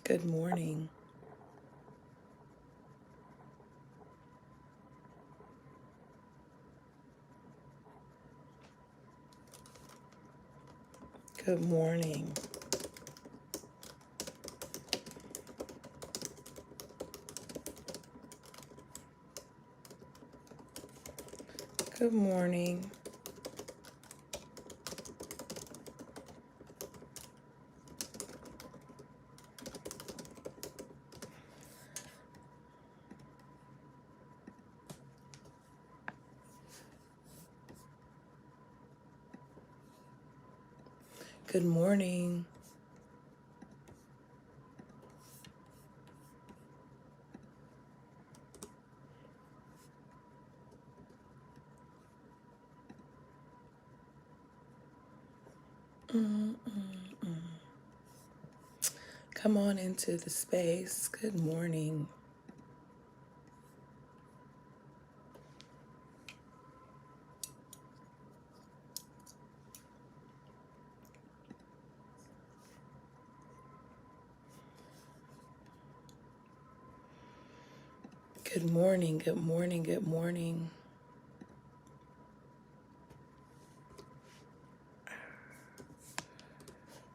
Good morning. Good morning. Good morning. Good morning. Come on into the space. Good morning. Good morning. Good morning. Good morning.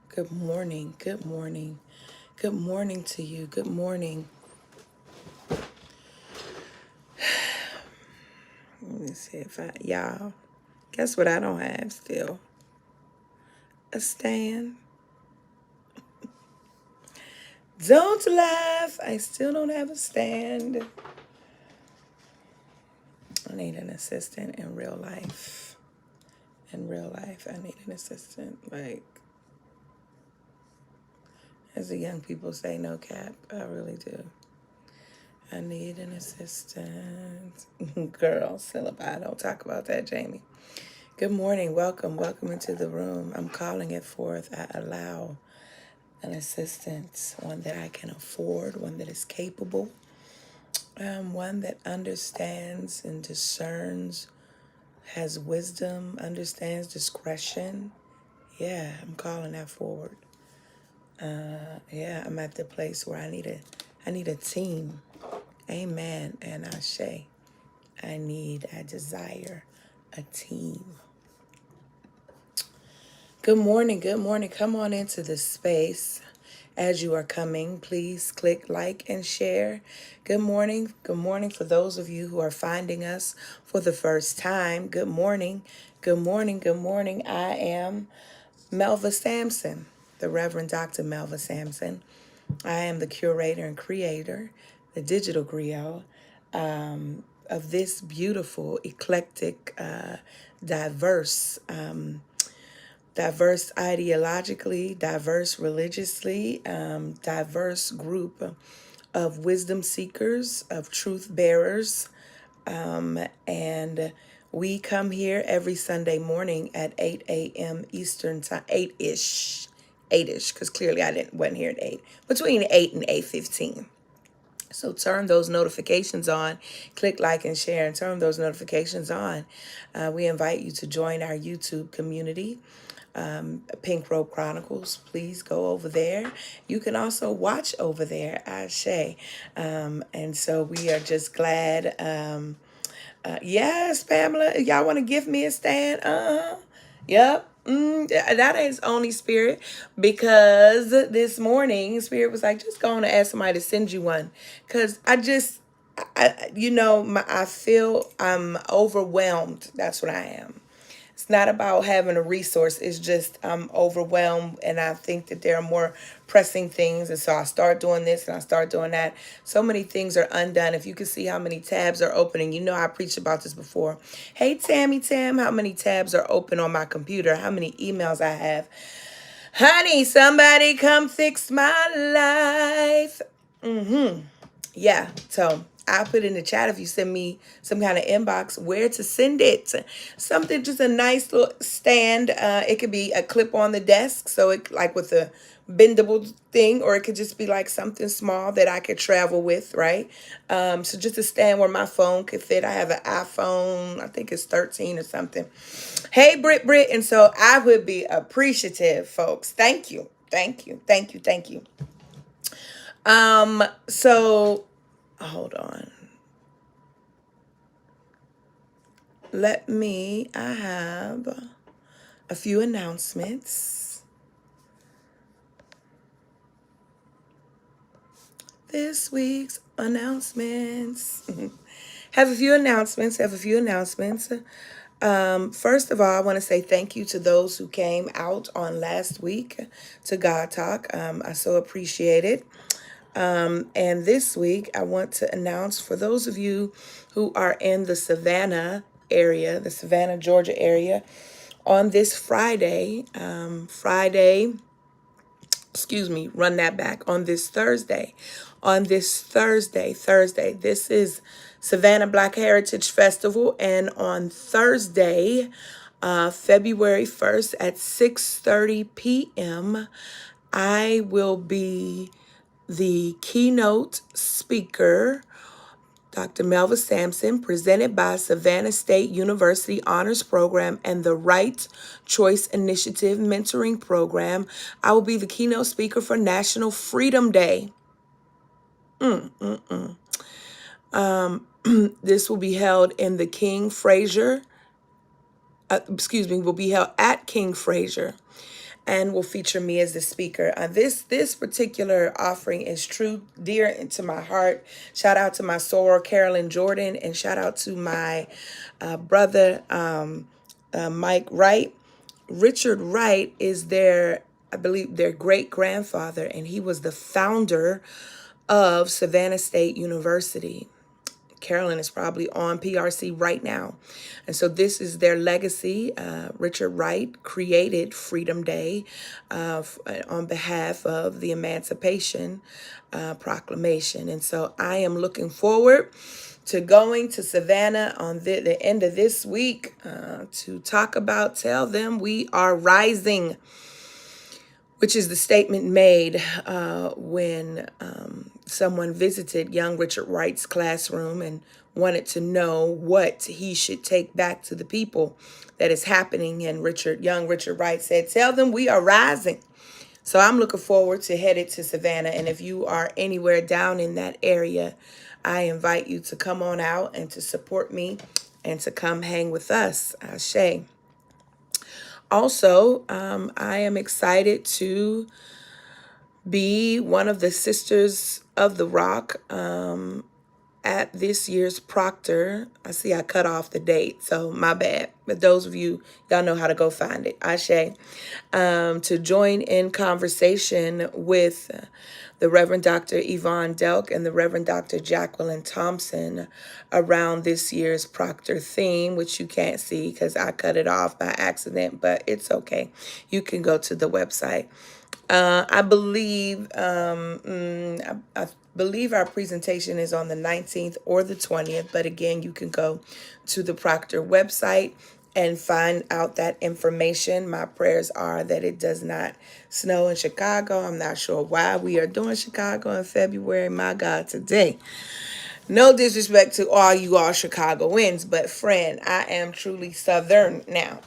Good morning. Good morning. Good morning to you. Good morning. Let me see if y'all, guess what I don't have still? A stand. Don't laugh. I still don't have a stand. I need an assistant in real life. In real life, I need an assistant. Like, as the young people say, no cap. I really do. I need an assistant. Girl, syllabi. Don't talk about that, Jamie. Good morning. Welcome. Welcome into the room. I'm calling it forth. I allow an assistant, one that I can afford, one that is capable, one that understands and discerns, has wisdom, understands discretion. Yeah, I'm calling that forward. Yeah, I'm at the place where I need a team. Amen. And I desire a team. Good morning. Good morning. Come on into the space. As you are coming, please click like and share. Good morning. Good morning for those of you who are finding us for the first time. Good morning. Good morning. Good morning. I am Melva Sampson, the Reverend Dr. Melva Sampson. I am the curator and creator, the digital griot, of this beautiful, eclectic, diverse, diverse ideologically, diverse religiously, diverse group of wisdom seekers, of truth bearers. And we come here every Sunday morning at 8 a.m. Eastern time, 8-ish, because clearly wasn't here at 8, between 8 and 8:15. So turn those notifications on, click like and share, and turn those notifications on. We invite you to join our YouTube community, Pink Robe Chronicles. Please go over there. You can also watch over there, Ashe. And so we are just glad. Yes, Pamela, y'all want to give me a stand? Yep. That ain't only Spirit, because this morning Spirit was like, just go on and ask somebody to send you one, because I feel I'm overwhelmed. That's what I am. It's not about having a resource. It's just I'm overwhelmed, and I think that there are more pressing things. And so I start doing this and I start doing that. So many things are undone. If you can see how many tabs are opening, I preached about this before. Hey, Tammy Tam, how many tabs are open on my computer? How many emails I have? Honey, somebody come fix my life. Yeah, so I'll put in the chat if you send me some kind of inbox where to send it. Something, just a nice little stand. It could be a clip on the desk, so it like with a bendable thing, or it could just be like something small that I could travel with, right? So just a stand where my phone could fit. I have an iPhone, I think it's 13 or something. Hey, Britt, and so I would be appreciative, folks. Thank you, thank you, thank you, thank you. So hold on. I have a few announcements. This week's announcements. Have a few announcements. First of all, I want to say thank you to those who came out on last week to God Talk. I so appreciate it. And this week, I want to announce for those of you who are in the Savannah area, the Savannah, Georgia area, on this run that back, on this Thursday. Thursday, this is Savannah Black Heritage Festival, and on Thursday, February 1st at 6:30 p.m., I will be the keynote speaker, Dr. Melva Sampson, presented by Savannah State University Honors Program and the Right Choice Initiative Mentoring Program. I will be the keynote speaker for National Freedom Day. This will be held in the King Fraser, will be held at King Fraser, and will feature me as the speaker. This particular offering is true dear to my heart. Shout out to my soror Carolyn Jordan, and shout out to my brother Mike Wright. Richard Wright is I believe, their great grandfather, and he was the founder of Savannah State University. Carolyn is probably on PRC right now. And so this is their legacy. Richard Wright created Freedom Day on behalf of the Emancipation Proclamation. And so I am looking forward to going to Savannah on the end of this week to talk about Tell Them We Are Rising, which is the statement made when someone visited young Richard Wright's classroom and wanted to know what he should take back to the people that is happening. And young Richard Wright said, "Tell them we are rising." So I'm looking forward to headed to Savannah. And if you are anywhere down in that area, I invite you to come on out and to support me and to come hang with us. Ashe. Also, I am excited to be one of the Sisters of the Rock at this year's Proctor. I see I cut off the date, so my bad. But those of you, y'all know how to go find it. Ashe. To join in conversation with the Reverend Dr. Yvonne Delk and the Reverend Dr. Jacqueline Thompson around this year's Proctor theme, which you can't see because I cut it off by accident, but it's okay. You can go to the website. I believe I believe our presentation is on the 19th or the 20th, but again, you can go to the Proctor website and find out that information. My prayers are that it does not snow in Chicago. I'm not sure why we are doing Chicago in February. My God, today. No disrespect to all Chicagoans, but friend, I am truly Southern now.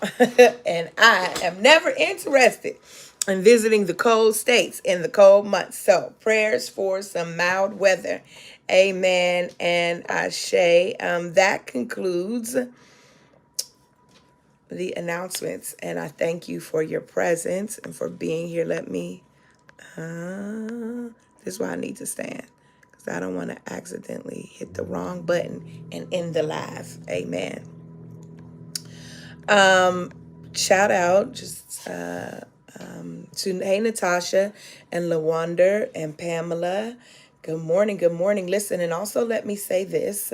And I am never interested in visiting the cold states in the cold months. So prayers for some mild weather. Amen and ashe. That concludes the announcements, and I thank you for your presence and for being here. This is why I need to stand, because I don't want to accidentally hit the wrong button and end the live. Amen. Shout out to hey Natasha and LaWanda and Pamela. Good morning. Listen, and also let me say this.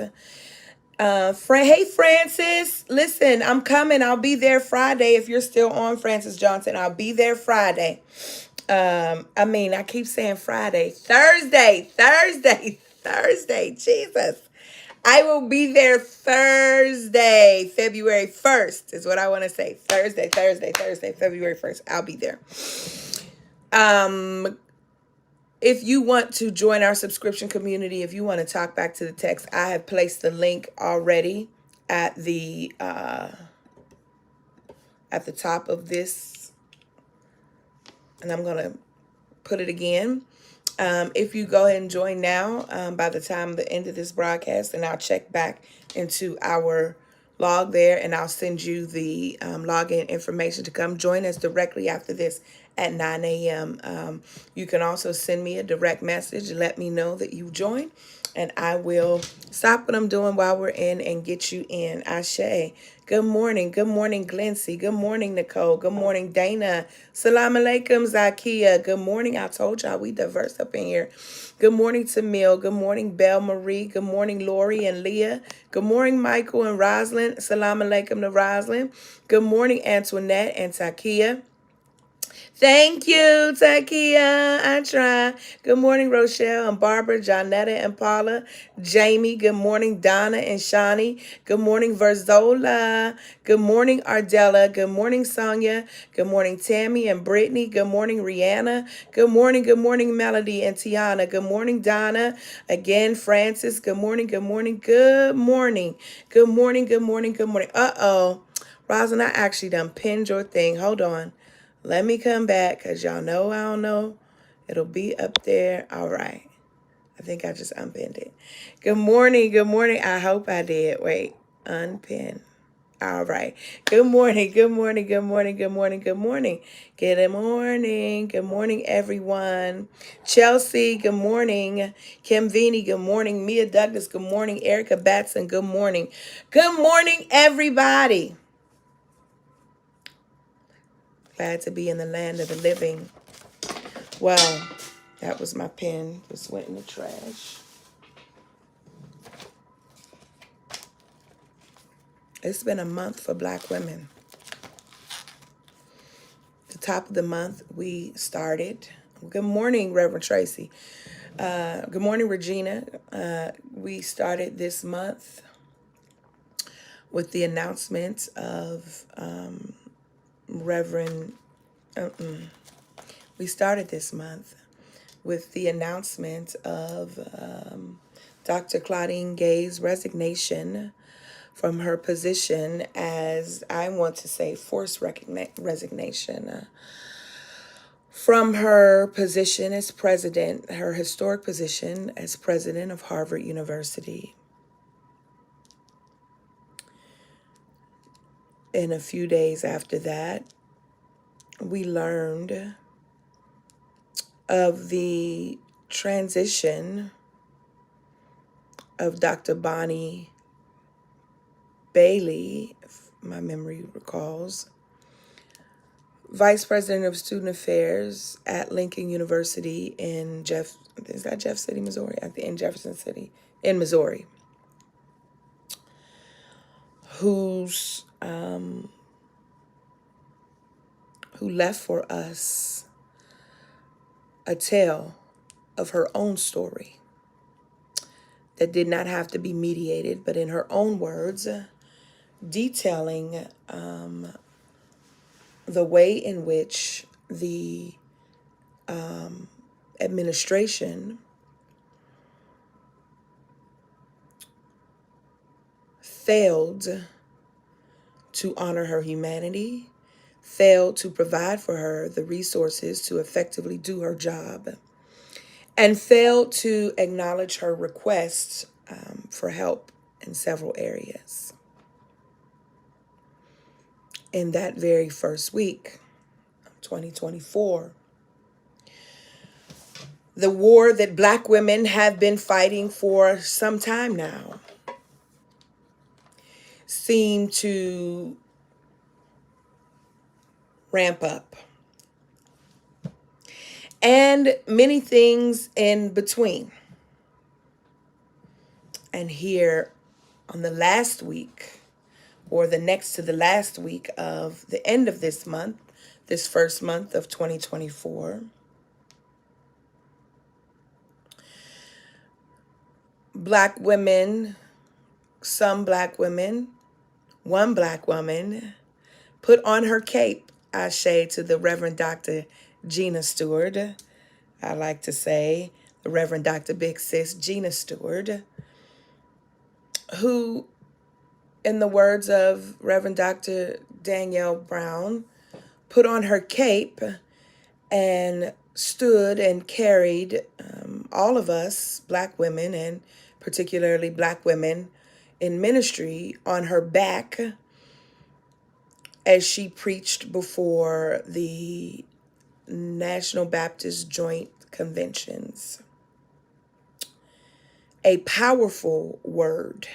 Hey Francis, listen, I'm coming. I'll be there Friday. If you're still on, Francis Johnson, I'll be there Friday. I keep saying Friday, Thursday, Jesus. I will be there Thursday, February 1st is what I want to say. Thursday, February 1st. I'll be there. If you want to join our subscription community, if you want to talk back to the text, I have placed the link already at the top of this, and I'm going to put it again. If you go ahead and join now, by the time the end of this broadcast, and I'll check back into our log there, and I'll send you the login information to come join us directly after this at 9 a.m. You can also send me a direct message and let me know that you joined, and I will stop what I'm doing while we're in and get you in. Ashe. Good morning. Good morning, Glency. Good morning, Nicole. Good morning, Dana. Salam alaikum, Zakia. Good morning. I told y'all we diverse up in here. Good morning, Tamil. Good morning, Belle Marie. Good morning, Lori and Leah. Good morning, Michael and Rosalind. Salam alaikum to Rosalind. Good morning, Antoinette and Takia. Thank you, Takia. I try. Good morning, Rochelle and Barbara, Jonetta and Paula. Jamie, good morning, Donna and Shawnee. Good morning, Verzola. Good morning, Ardella. Good morning, Sonia. Good morning, Tammy and Brittany. Good morning, Rihanna. Good morning, Melody and Tiana. Good morning, Donna. Again, Francis. Good morning, good morning, good morning. Good morning, good morning, good morning. Uh-oh. Rosalind, I actually done pinned your thing. Hold on. Let me come back because y'all know I don't know. It'll be up there. All right. I think I just unpinned it. Good morning. Good morning. I hope I did. Wait. Unpin. All right. Good morning. Good morning. Good morning. Good morning. Good morning. Good morning. Good morning, everyone. Chelsea, good morning. Kim Vini, good morning. Mia Douglas, good morning. Erica Batson, good morning. Good morning, everybody. Glad to be in the land of the living. Well, that was my pen. Just went in the trash. It's been a month for Black women. The top of the month, we started. Good morning, Reverend Tracy. Good morning, Regina. We started this month with the announcement of Reverend. We started this month with the announcement of Dr. Claudine Gay's resignation from her position as, I want to say, forced resignation from her position as president, her historic position as president of Harvard University. And a few days after that, we learned of the transition of Dr. Bonnie Bailey, if my memory recalls, Vice President of Student Affairs at Lincoln University in Jeff City, Missouri? I think in Jefferson City, in Missouri, who left for us a tale of her own story that did not have to be mediated, but in her own words, detailing the way in which the administration failed to honor her humanity, failed to provide for her the resources to effectively do her job, and failed to acknowledge her requests for help in several areas. In that very first week of 2024, the war that Black women have been fighting for some time now seemed to ramp up. And many things in between. And here on the last week, or the next to the last week of the end of this month, this first month of 2024, Black women, some Black women, one Black woman put on her cape, ashe, to the Reverend Dr. Gina Stewart. I like to say the Reverend Dr. Big Sis Gina Stewart, who, in the words of Reverend Dr. Danielle Brown, put on her cape and stood and carried all of us, Black women, and particularly Black women in ministry, on her back as she preached before the National Baptist Joint Conventions. A powerful word,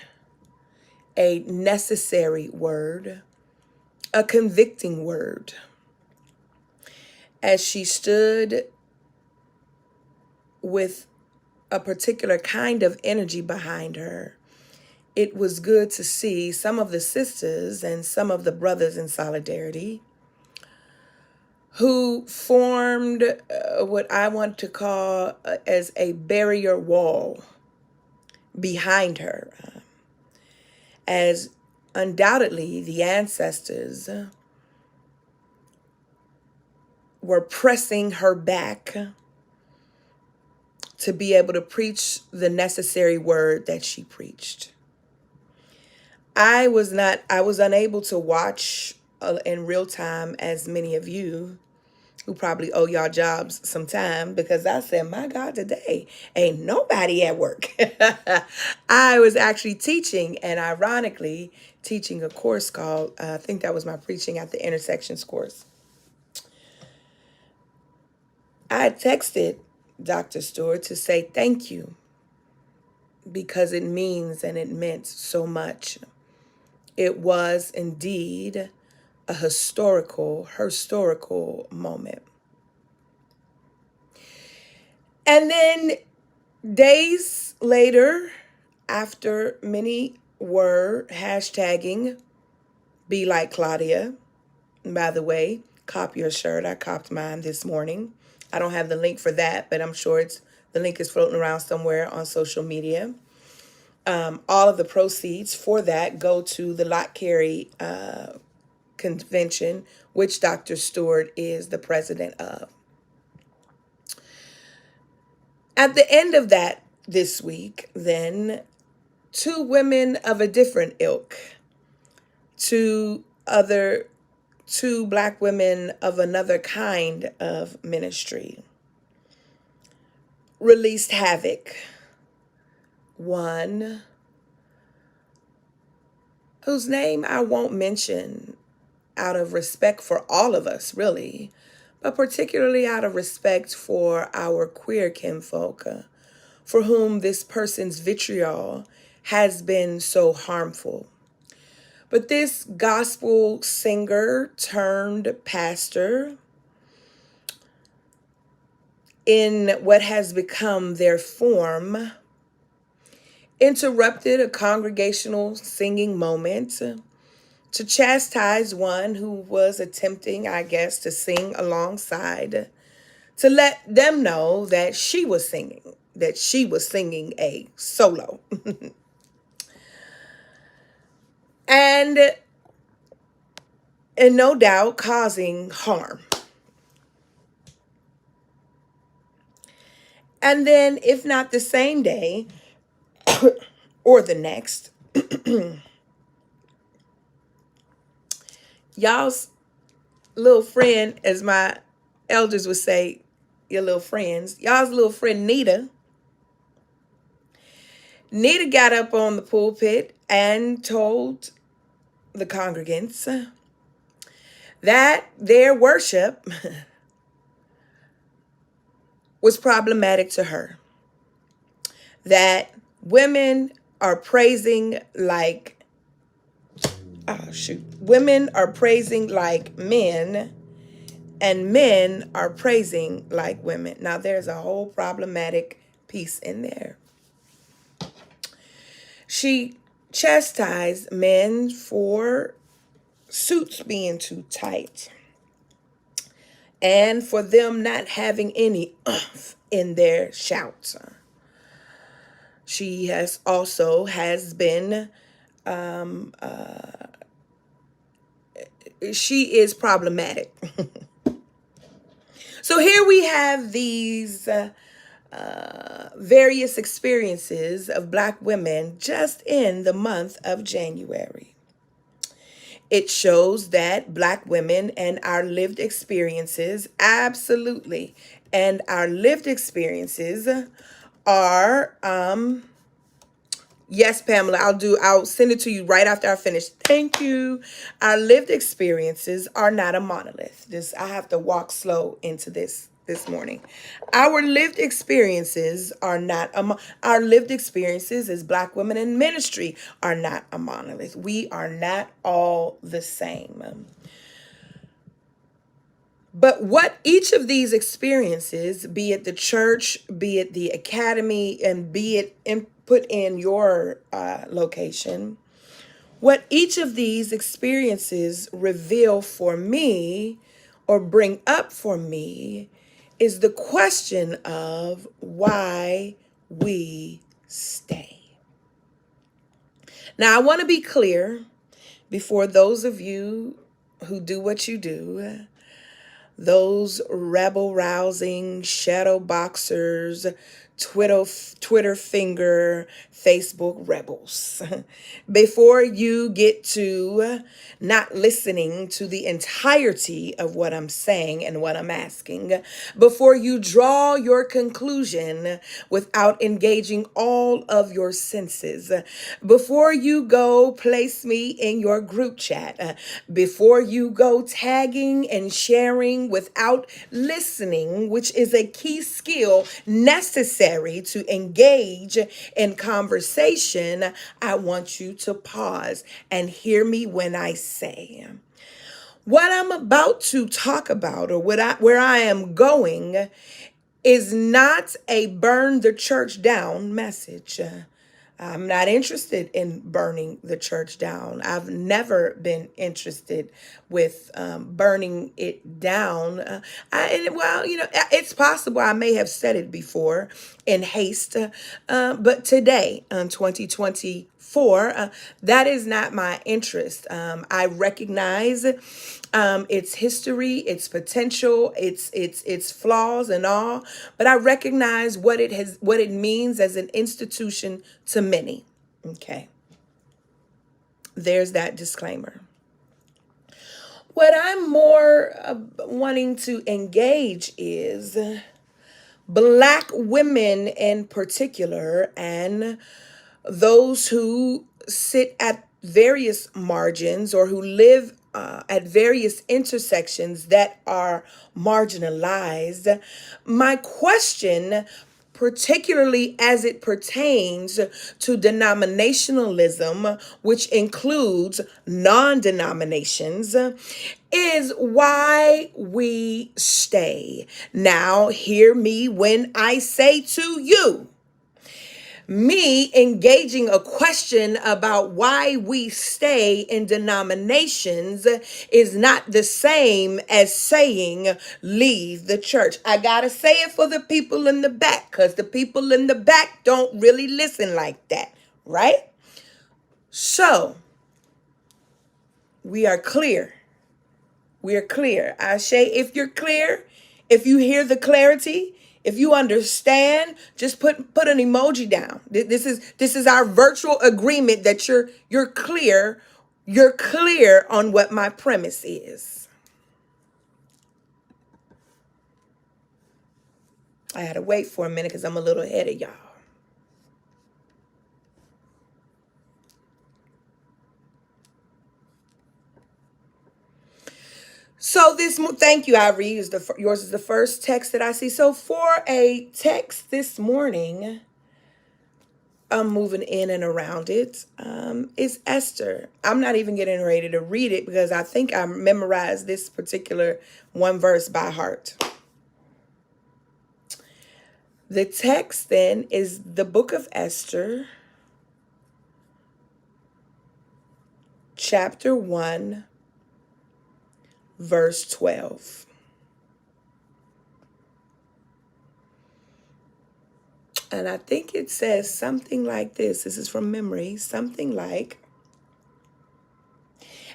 a necessary word, a convicting word. As she stood with a particular kind of energy behind her, it was good to see some of the sisters and some of the brothers in solidarity who formed what I want to call as a barrier wall behind her, as undoubtedly the ancestors were pressing her back to be able to preach the necessary word that she preached. I was unable to watch in real time, as many of you who probably owe y'all jobs some time, because I said, my God, today ain't nobody at work. I was actually teaching, and ironically, teaching a course called, I think that was my Preaching at the Intersections course. I texted Dr. Stewart to say thank you, because it means and it meant so much. It was indeed a historical moment. And then days later, after many were hashtagging Be Like Claudia, and by the way, cop your shirt. I copped mine this morning. I don't have the link for that, but I'm sure the link is floating around somewhere on social media. All of the proceeds for that go to the Lot Carey convention, which Dr. Stewart is the president of. At the end of that this week, then, two women of a different ilk, two Black women of another kind of ministry, released havoc. One whose name I won't mention out of respect for all of us, really, but particularly out of respect for our queer kinfolk, for whom this person's vitriol has been so harmful. But this gospel singer turned pastor, in what has become their form, interrupted a congregational singing moment to chastise one who was attempting, I guess, to sing alongside, to let them know that she was singing a solo. and no doubt causing harm. And then, if not the same day or the next, y'all's little friend, as my elders would say, your little friends, y'all's little friend Nita got up on the pulpit and told the congregants that their worship was problematic to her. That women are praising like, women are praising like men, and men are praising like women. Now, there's a whole problematic piece in there. She chastised men for suits being too tight and for them not having any oomph in their shouts. She has been, she is problematic. So here we have these various experiences of Black women just in the month of January. It shows that Black women and our lived experiences, absolutely, and our lived experiences are, yes, Pamela, I'll send it to you right after I finish. Thank you. Our lived experiences are not a monolith. I have to walk slow into this morning. Our lived experiences are not our lived experiences as Black women in ministry are not a monolith. We are not all the same. But what each of these experiences, be it the church, be it the academy, and be it put in your location, what each of these experiences reveal for me or bring up for me is the question of why we stay. Now, I want to be clear before those of you who do what you do, those rebel rousing shadow boxers, Twitter finger, Facebook rebels. Before you get to not listening to the entirety of what I'm saying and what I'm asking, before you draw your conclusion without engaging all of your senses, before you go place me in your group chat, before you go tagging and sharing without listening, which is a key skill necessary to engage in conversation, I want you to pause and hear me when I say what I'm about to talk about, or where I am going, is not a burn the church down message. I'm not interested in burning the church down. I've never been interested with burning it down. It's possible I may have said it before in haste, but today, 2024, that is not my interest. I recognize its history, its potential, its flaws and all, but I recognize what it means as an institution to many. Okay. There's that disclaimer. What I'm more wanting to engage is Black women in particular, and those who sit at various margins or who live at various intersections that are marginalized. My question, particularly as it pertains to denominationalism, which includes non-denominations, is why we stay. Now, hear me when I say to you, me engaging a question about why we stay in denominations is not the same as saying leave the church. I gotta say it for the people in the back, because the people in the back don't really listen like that, right? So we are clear. We are clear. Ashe, if you're clear, if you hear the clarity, if you understand, just put an emoji down. This is our virtual agreement that you're clear. You're clear on what my premise is. I had to wait for a minute because I'm a little ahead of y'all. So thank you, Ivory. Yours is the first text that I see. So for a text this morning, I'm moving in and around it. It's Esther. I'm not even getting ready to read it because I think I memorized this particular one verse by heart. The text then is the book of Esther, chapter 1, verse 12. And I think it says something like this. This is from memory. Something like,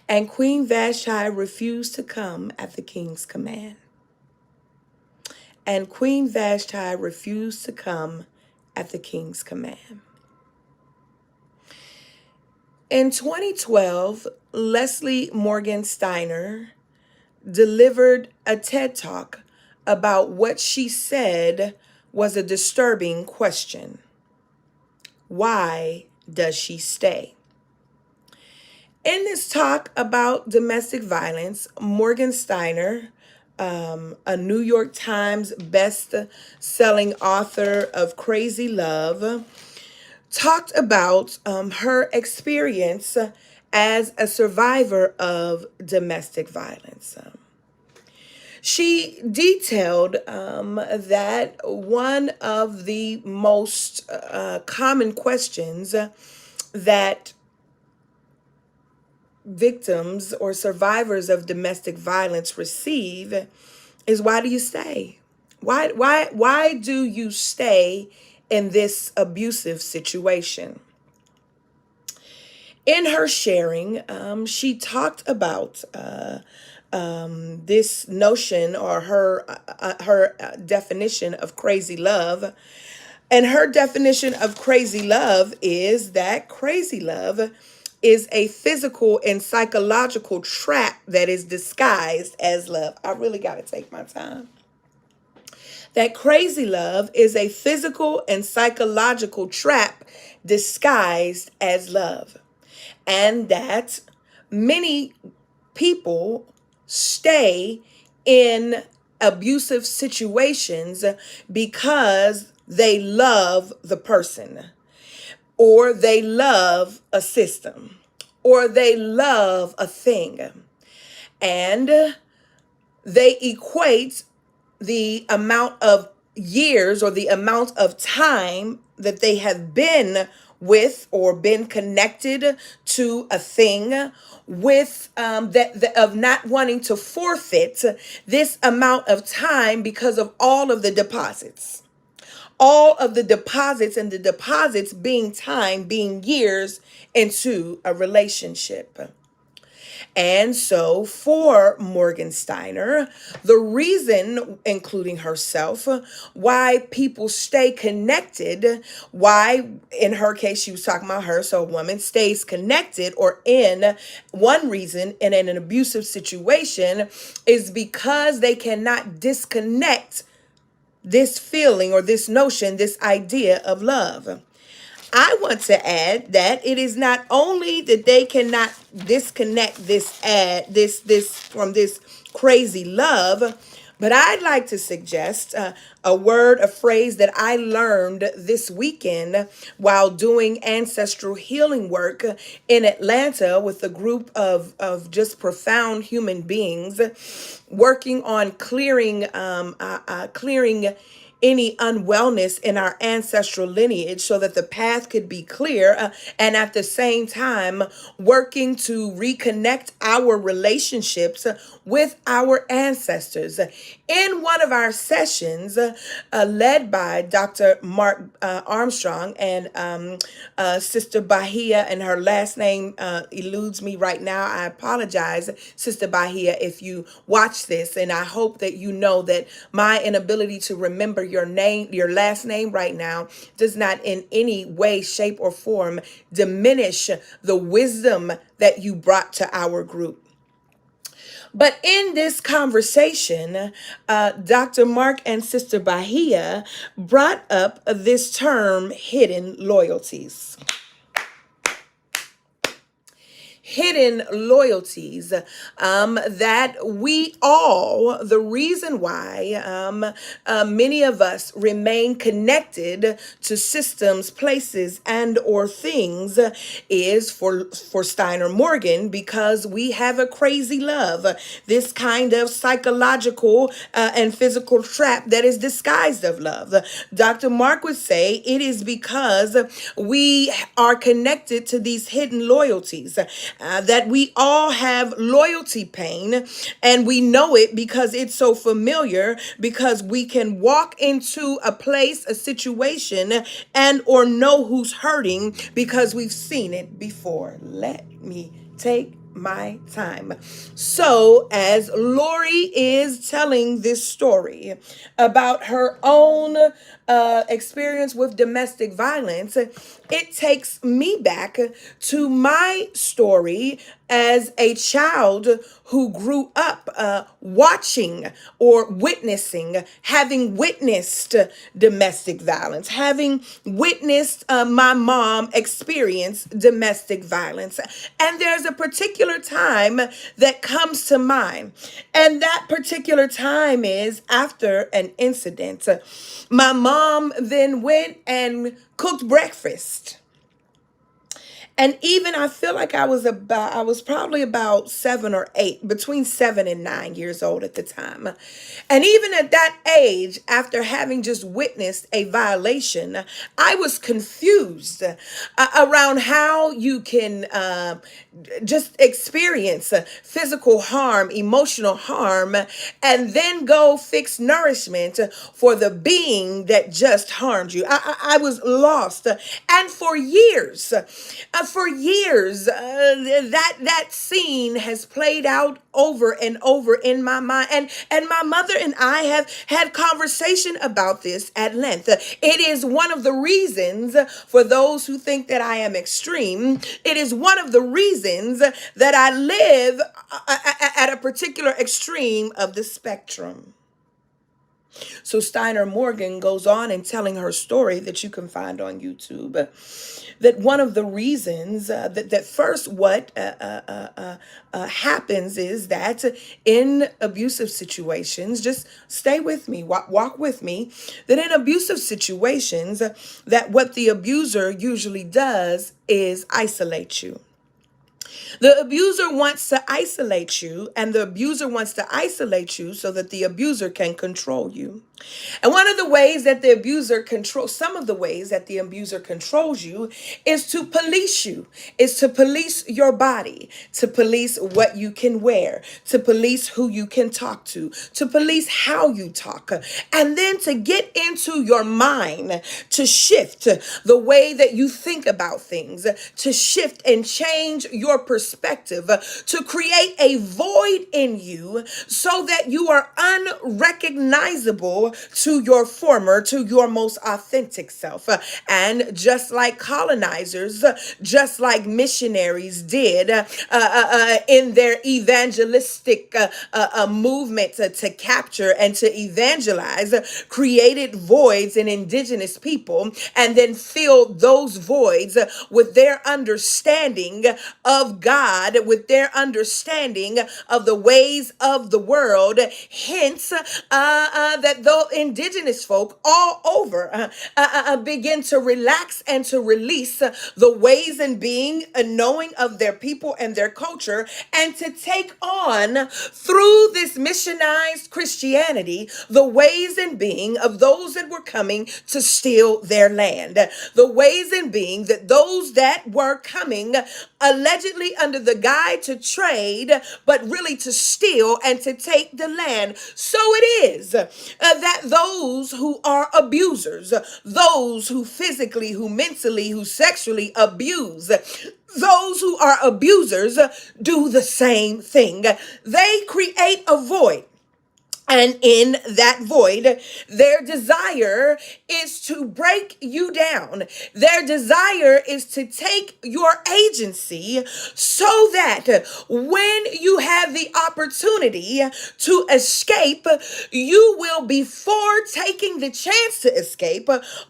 and Queen Vashti refused to come at the king's command. And Queen Vashti refused to come at the king's command. In 2012, Leslie Morgan Steiner delivered a TED Talk about what she said was a disturbing question. Why does she stay? In this talk about domestic violence, Morgan Steiner, a New York Times best-selling author of Crazy Love, talked about her experience as a survivor of domestic violence. She detailed that one of the most common questions that victims or survivors of domestic violence receive is, why do you stay? Why do you stay in this abusive situation? In her sharing, she talked about this notion, or her definition of crazy love. And her definition of crazy love is that crazy love is a physical and psychological trap that is disguised as love. I really got to take my time. That crazy love is a physical and psychological trap disguised as love. And that many people stay in abusive situations because they love the person, or they love a system, or they love a thing. And they equate the amount of years or the amount of time that they have been with or been connected to a thing with of not wanting to forfeit this amount of time because of all of the deposits. All of the deposits, and the deposits being time, being years into a relationship. And so for Morgan Steiner, the reason, including herself, why people stay connected, why, in her case, she was talking about her, so a woman stays connected or in one reason in an abusive situation is because they cannot disconnect this feeling or this notion, this idea of love. I want to add that it is not only that they cannot disconnect this from this crazy love, but I'd like to suggest a phrase that I learned this weekend while doing ancestral healing work in Atlanta with a group of just profound human beings, working on clearing any unwellness in our ancestral lineage so that the path could be clear, and at the same time working to reconnect our relationships with our ancestors. In one of our sessions, led by Dr. Mark Armstrong and Sister Bahia, and her last name eludes me right now. I apologize, Sister Bahia, if you watch this, and I hope that you know that my inability to remember your name, your last name right now, does not in any way, shape, or form diminish the wisdom that you brought to our group. But in this conversation, Dr. Mark and Sister Bahia brought up this term, hidden loyalties. Hidden loyalties, that we all, the reason why many of us remain connected to systems, places, and or things is for Steiner Morgan, because we have a crazy love, this kind of psychological and physical trap that is disguised of love. Dr. Mark would say it is because we are connected to these hidden loyalties. That we all have loyalty pain, and we know it because it's so familiar, because we can walk into a place, a situation, and or know who's hurting because we've seen it before. Let me take my time. So, as Lori is telling this story about her own experience with domestic violence, it takes me back to my story as a child who grew up watching or witnessing, having witnessed domestic violence, having witnessed my mom experience domestic violence. And there's a particular time that comes to mind. And that particular time is after an incident. My mom then went and cooked breakfast. And even I feel like I was probably about 7 or 8, between 7 and 9 years old at the time. And even at that age, after having just witnessed a violation, I was confused around how you can just experience physical harm, emotional harm, and then go fix nourishment for the being that just harmed you. I was lost. And for years, that scene has played out over and over in my mind. And my mother and I have had conversation about this at length. It is one of the reasons, for those who think that I am extreme, it is one of the reasons that I live at a particular extreme of the spectrum. So Steiner Morgan goes on in telling her story that you can find on YouTube, that one of the reasons that first what happens is that in abusive situations, just stay with me, walk with me, that in abusive situations, that what the abuser usually does is isolate you. The abuser wants to isolate you, and the abuser wants to isolate you so that the abuser can control you. And one of the ways that the abuser controls, some of the ways that the abuser controls you is to police you, is to police your body, to police what you can wear, to police who you can talk to police how you talk, and then to get into your mind, to shift the way that you think about things, to shift and change your perspective, to create a void in you so that you are unrecognizable to your most authentic self. And just like colonizers, just like missionaries did in their evangelistic movement to capture and to evangelize, created voids in indigenous people and then filled those voids with their understanding of God, with their understanding of the ways of the world. Hence, that though indigenous folk all over begin to relax and to release the ways and being, knowing of their people and their culture, and to take on through this missionized Christianity the ways and being of those that were coming to steal their land, the ways and being that those that were coming allegedly under the guise to trade, but really to steal and to take the land. So it is that those who are abusers, those who physically, who mentally, who sexually abuse, those who are abusers do the same thing. They create a void. And in that void, their desire is to break you down. Their desire is to take your agency so that when you have the opportunity to escape, you will, before taking the chance to escape,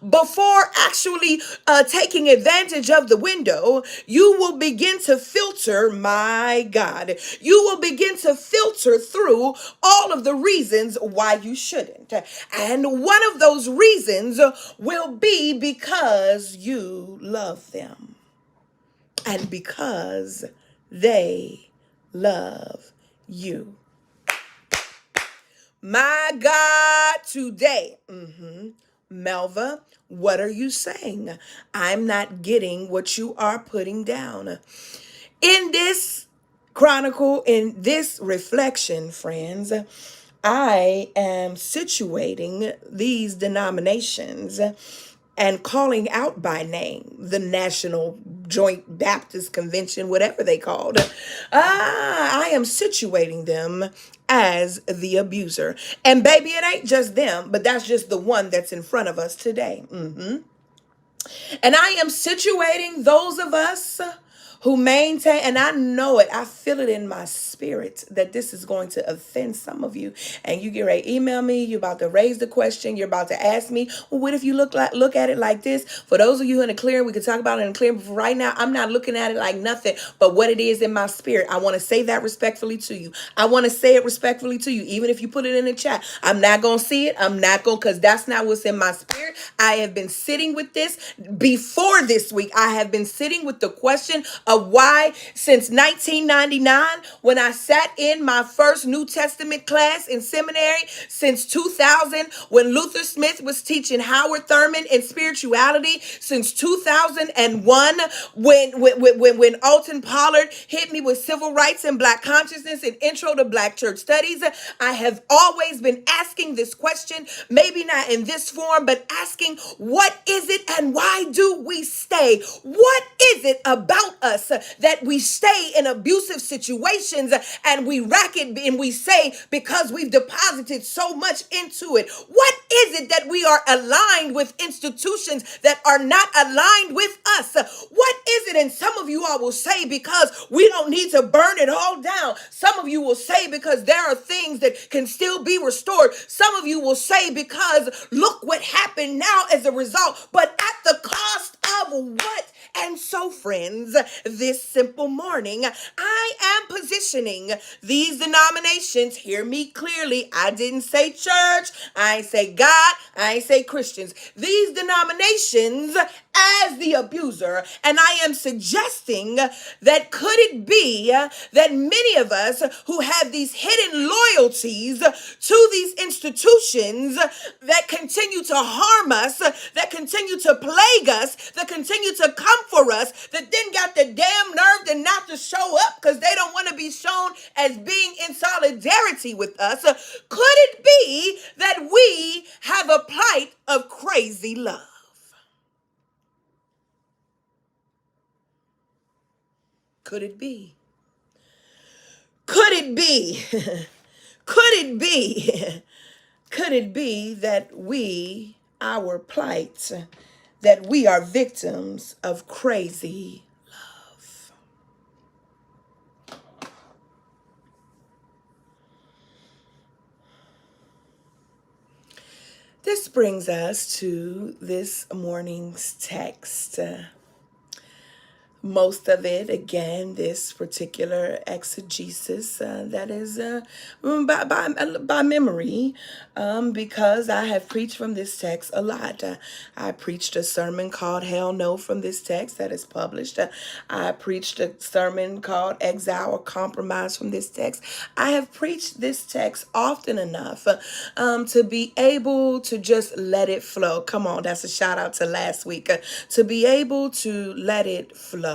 before actually taking advantage of the window, you will begin to filter, my God, you will begin to filter through all of the reasons why you shouldn't. And one of those reasons will be because you love them and because they love you. My God, today, Melva, what are you saying? I'm not getting what you are putting down. In this chronicle, in this reflection, friends, I am situating these denominations and calling out by name the National Joint Baptist Convention, whatever they called. I am situating them as the abuser. And baby, it ain't just them, but that's just the one that's in front of us today. And I am situating those of us who maintain, and I know it, I feel it in my spirit that this is going to offend some of you. And you get ready to email me, you're about to raise the question, you're about to ask me, well, what if you look at it like this? For those of you in the clearing, we can talk about it in the clearing, but for right now, I'm not looking at it like nothing but what it is in my spirit. I want to say that respectfully to you. I want to say it respectfully to you, even if you put it in the chat. I'm not going to see it. I'm not going, because that's not what's in my spirit. I have been sitting with this before this week. I have been sitting with the question of why, since 1999, when I sat in my first New Testament class in seminary, since 2000, when Luther Smith was teaching Howard Thurman in spirituality, since 2001, when Alton Pollard hit me with civil rights and black consciousness and intro to black church studies, I have always been asking this question, maybe not in this form, but asking, what is it and why do we stay? What is it about us that we stay in abusive situations and we rack it and we say because we've deposited so much into it? What is it that we are aligned with institutions that are not aligned with us? What is it? And some of you all will say because we don't need to burn it all down. Some of you will say because there are things that can still be restored. Some of you will say because look what happened now as a result, but at the cost of what? And so, friends, this simple morning, I am positioning these denominations. Hear me clearly. I didn't say church. I ain't say God. I ain't say Christians. These denominations as the abuser. And I am suggesting that could it be that many of us who have these hidden loyalties to these institutions that continue to harm us, that continue to plague us, that continue to come for us, that then got the damn nerve to not to show up because they don't want to be shown as being in solidarity with us, could it be that we have a plight of crazy love? Could it be? Could it be? Could it be? Could it be that our plight, that we are victims of crazy love? This brings us to this morning's text. Most of it, again, this particular exegesis that is by memory, because I have preached from this text a lot. I preached a sermon called Hell No from this text that is published. I preached a sermon called Exile or Compromise from this text. I have preached this text often enough to be able to just let it flow. Come on, that's a shout out to last week. To be able to let it flow.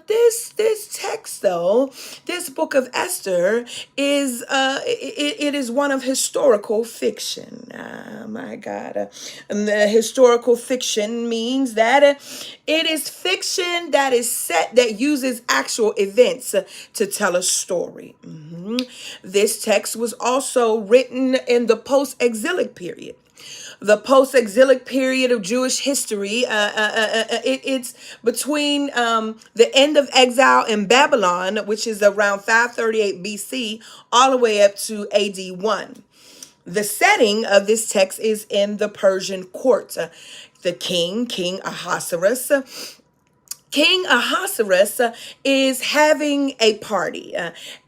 This text, though, this book of Esther is it is one of historical fiction. My God, and the historical fiction means that it is fiction that is set, that uses actual events to tell a story. This text was also written in the post-exilic period. The post-exilic period of Jewish history, it's between the end of exile in Babylon, which is around 538 BC, all the way up to AD 1. The setting of this text is in the Persian court. The King Ahasuerus, King Ahasuerus is having a party,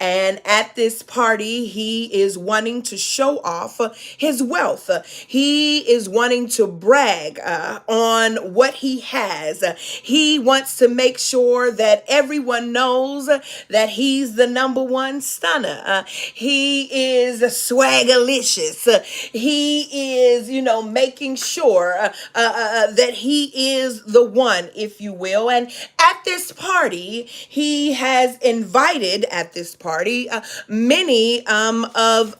and at this party, he is wanting to show off his wealth. He is wanting to brag on what he has. He wants to make sure that everyone knows that he's the number one stunner. He is swagalicious. He is, making sure that he is the one, if you will. And at this party, he has invited many of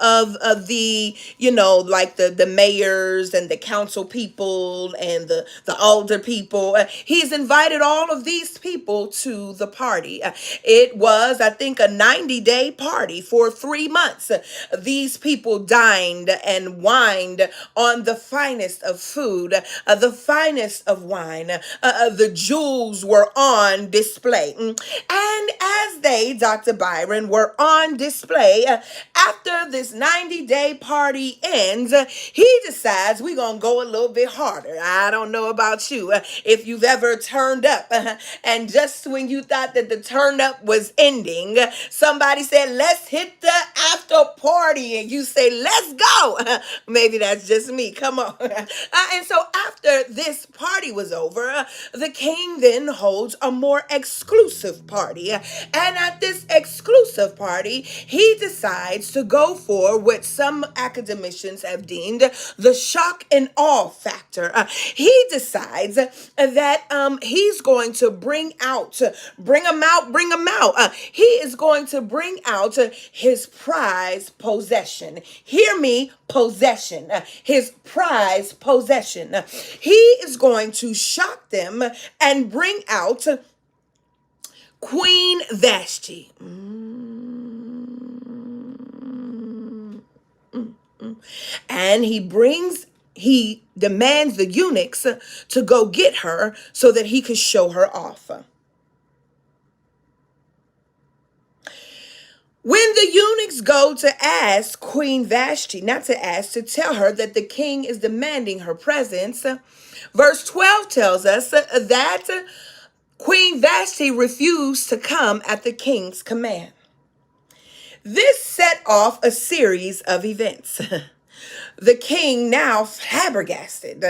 the, like the mayors and the council people and the older people. He's invited all of these people to the party. It was, I think, a 90-day party for 3 months. These people dined and wined on the finest of food, the finest of wine. The jewels were were on display. And as they, Dr. Byron, were on display, after this 90-day party ends, he decides we're going to go a little bit harder. I don't know about you, if you've ever turned up, and just when you thought that the turn up was ending, somebody said, let's hit the after party, and you say, let's go. Maybe that's just me. Come on. And so after this party was over, the king then holds a more exclusive party. And at this exclusive party, he decides to go for what some academicians have deemed the shock and awe factor. He decides that he's going to bring him out. He is going to bring out his prized possession. Hear me, possession. His prized possession. He is going to shock them and bring out Queen Vashti. And he demands the eunuchs to go get her so that he could show her off. When the eunuchs go to ask Queen Vashti, not to ask, to tell her that the king is demanding her presence, verse 12 tells us that Queen Vashti refused to come at the king's command. This set off a series of events. The king, now flabbergasted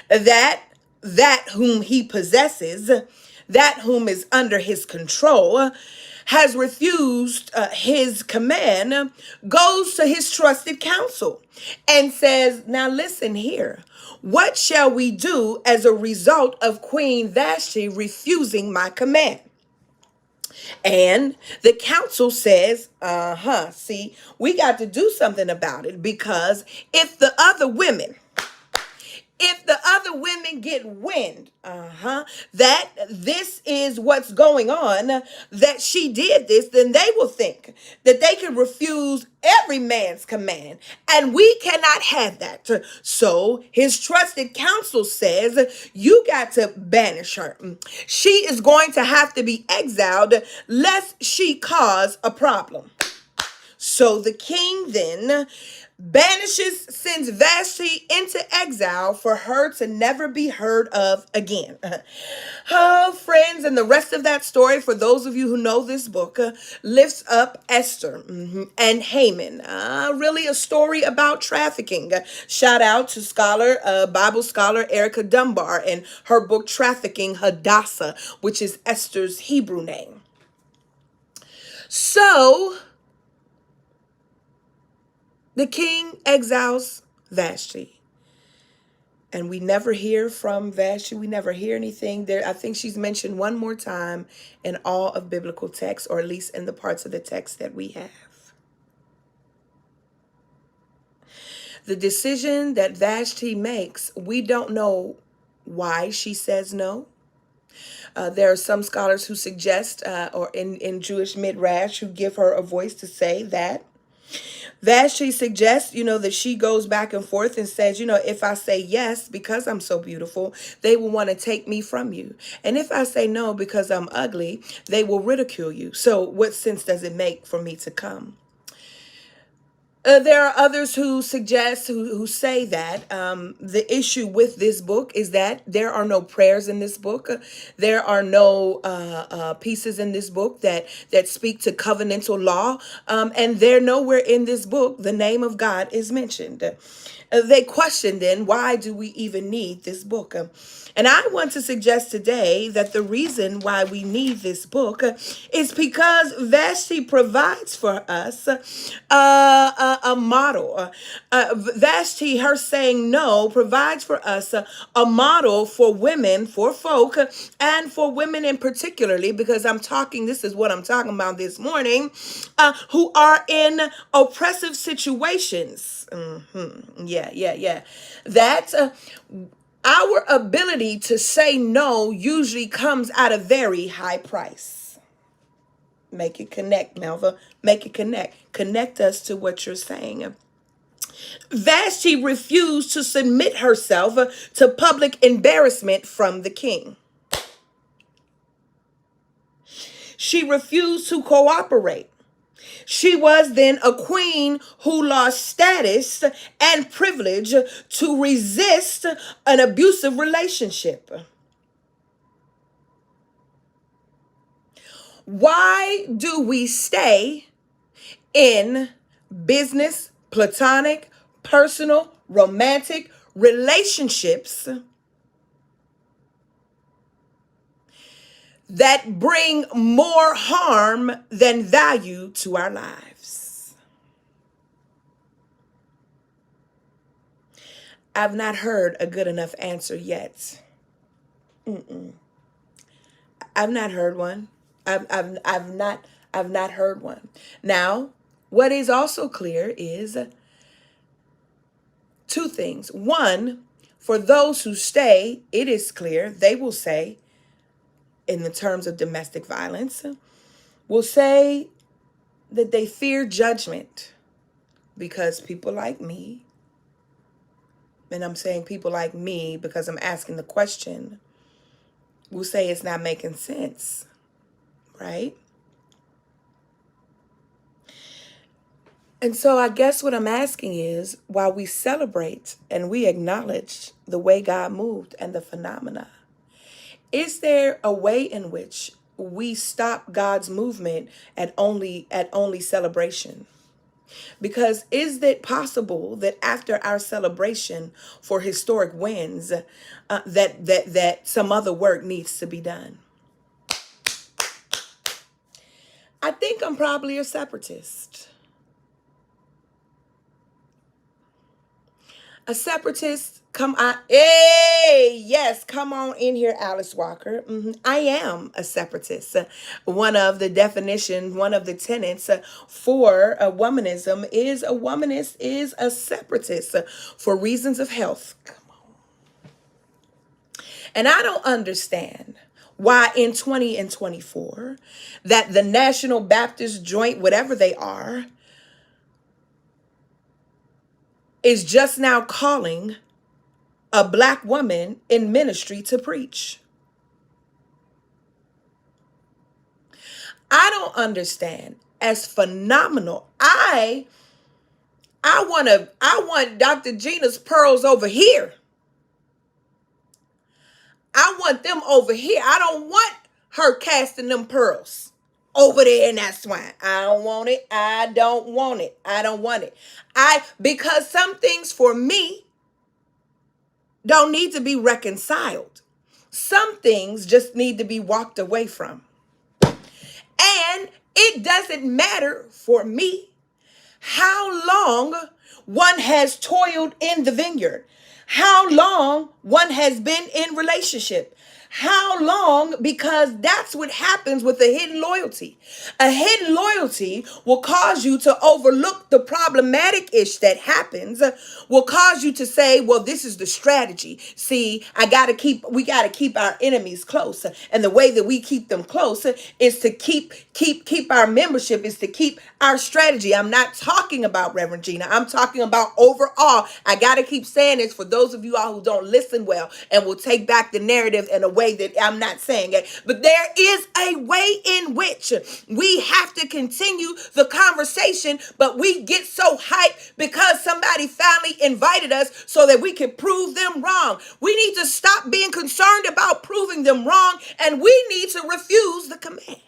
that whom he possesses, that whom is under his control, has refused his command, goes to his trusted counsel and says, now listen here. What shall we do as a result of Queen Vashti refusing my command? And the council says, see, we got to do something about it, because if the other women get wind, that this is what's going on, that she did this, then they will think that they can refuse every man's command, and we cannot have that. So his trusted counsel says, you got to banish her. She is going to have to be exiled lest she cause a problem. So the king then sends Vashti into exile for her to never be heard of again. Oh, friends, and the rest of that story, for those of you who know this book, lifts up Esther and Haman. Really a story about trafficking. Shout out to Bible scholar Erica Dunbar and her book Trafficking Hadassah, which is Esther's Hebrew name. So the king exiles Vashti. And we never hear from Vashti. We never hear anything there. I think she's mentioned one more time in all of biblical texts, or at least in the parts of the text that we have. The decision that Vashti makes, we don't know why she says no. There are some scholars who suggest, or in Jewish midrash, who give her a voice to say that Vashti suggests, that she goes back and forth and says, if I say yes, because I'm so beautiful, they will want to take me from you. And if I say no, because I'm ugly, they will ridicule you. So what sense does it make for me to come? There are others who suggest, who say that the issue with this book is that there are no prayers in this book. There are no pieces in this book that speak to covenantal law. And there nowhere in this book the name of God is mentioned. They question then, why do we even need this book? And I want to suggest today that the reason why we need this book is because Vashti provides for us a model. Vashti, her saying no, provides for us a model for women, for folk, and for women in particularly, because this is what I'm talking about this morning, who are in oppressive situations. Yeah. That our ability to say no usually comes at a very high price. Make it connect, Melva. Make it connect. Connect us to what you're saying. Vashti refused to submit herself to public embarrassment from the king. She refused to cooperate. She was then a queen who lost status and privilege to resist an abusive relationship. Why do we stay in business, platonic, personal, romantic relationships that bring more harm than value to our lives? I've not heard a good enough answer yet. I've not heard one. I've not heard one. Now, what is also clear is two things. One, for those who stay, it is clear they will say, in the terms of domestic violence, will say that they fear judgment because people like me, and I'm saying people like me because I'm asking the question, will say it's not making sense, right? And so I guess what I'm asking is, while we celebrate and we acknowledge the way God moved and the phenomena, is there a way in which we stop God's movement at only celebration? Because is it possible that after our celebration for historic wins, that some other work needs to be done? I think I'm probably a separatist. A separatist, come on. Hey, yes, come on in here, Alice Walker. I am a separatist. One of the definitions, one of the tenets for a womanism is a womanist is a separatist for reasons of health. Come on. And I don't understand why in 20 and 24 that the National Baptist Joint, whatever they are, is just now calling a black woman in ministry to preach. I don't understand. As phenomenal. I want Dr. Gina's pearls over here. I want them over here. I don't want her casting them pearls over there in that swine. I don't want it. I don't want it. I don't want it. Because some things for me don't need to be reconciled. Some things just need to be walked away from. And it doesn't matter for me how long one has toiled in the vineyard, how long one has been in relationship, how long, because that's what happens with a hidden loyalty. A hidden loyalty will cause you to overlook the problematic ish that happens, will cause you to say, well, this is the strategy. See, we got to keep our enemies close. And the way that we keep them close is to keep our membership, is to keep our strategy. I'm not talking about Reverend Gina. I'm talking about overall. I got to keep saying this for those of you all who don't listen well and will take back the narrative in a way that I'm not saying it. But there is a way in which we have to continue the conversation, but we get so hyped because somebody finally invited us so that we can prove them wrong. We need to stop being concerned about proving them wrong, and we need to refuse the command.